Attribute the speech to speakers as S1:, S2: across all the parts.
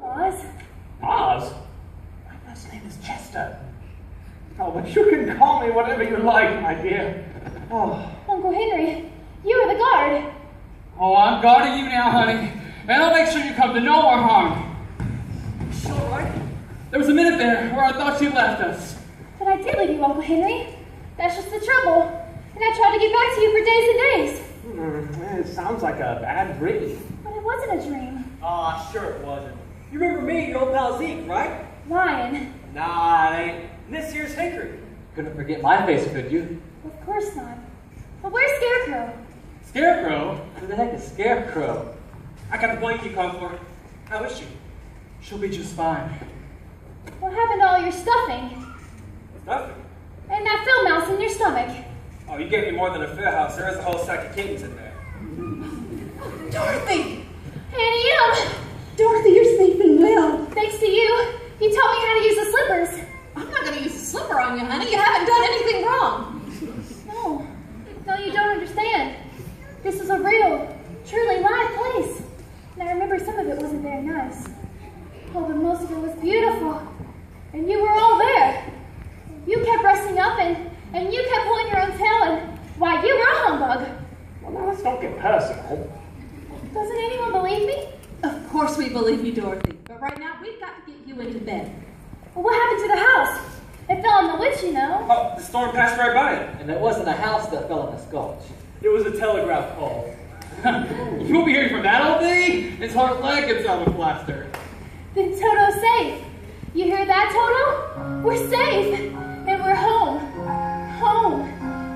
S1: Oz.
S2: Oz? My first name is Chester. Oh, but you can call me whatever you like, my dear. Oh.
S1: Uncle Henry, you are the guard.
S3: Oh, I'm guarding you now, honey. And I'll make sure you come to no more harm.
S4: Sure, right?
S3: There was a minute there where I thought you left us.
S1: But I did leave you, Uncle Henry. That's just the trouble. And I tried to get back to you for days and days.
S2: It sounds like a bad dream.
S1: But it wasn't a dream.
S4: Ah, sure it wasn't. You remember me, your old pal Zeke, right?
S1: Lion.
S4: Nah, it ain't. And this here's Hickory.
S5: Couldn't forget my face, could you?
S1: Of course not. But where's Scarecrow?
S3: Scarecrow?
S5: Who the heck is Scarecrow?
S4: I got the blanket you called for. How is she?
S3: She'll be just fine.
S1: What happened to all your stuffing?
S4: Nothing.
S1: And that field mouse in your stomach?
S4: Oh, you gave me more than a fair house. There is a whole sack of kittens in there.
S6: Dorothy!
S1: Annie M!
S6: Dorothy, you're safe and well.
S1: Thanks to you, you taught me how to use the slippers.
S6: I'm not going to use a slipper on you, honey. You haven't done anything wrong.
S1: No, you don't understand. This was a real, truly live place. And I remember some of it wasn't very nice. Oh, but most of it was beautiful. And you were all there. You kept resting up and you kept pulling your own tail and, why, you were a humbug.
S2: Well, now let's don't get personal.
S1: Doesn't anyone believe me?
S6: Of course we believe you, Dorothy. But right now, we've got to get you into bed.
S1: Well, what happened to the house? It fell on the witch, you know.
S4: Oh, the storm passed right by it.
S5: And it wasn't a house that fell in this gulch.
S4: It was a telegraph pole.
S3: You won't be hearing from that old thing? His heart leg gets on with plaster.
S1: Then Toto's safe. You hear that, Toto? We're safe. And we're home. Home.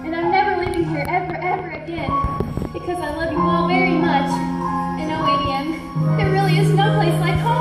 S1: And I'm never leaving here ever, ever again. Because I love you all very much. And oh, ADM, there really is no place like home.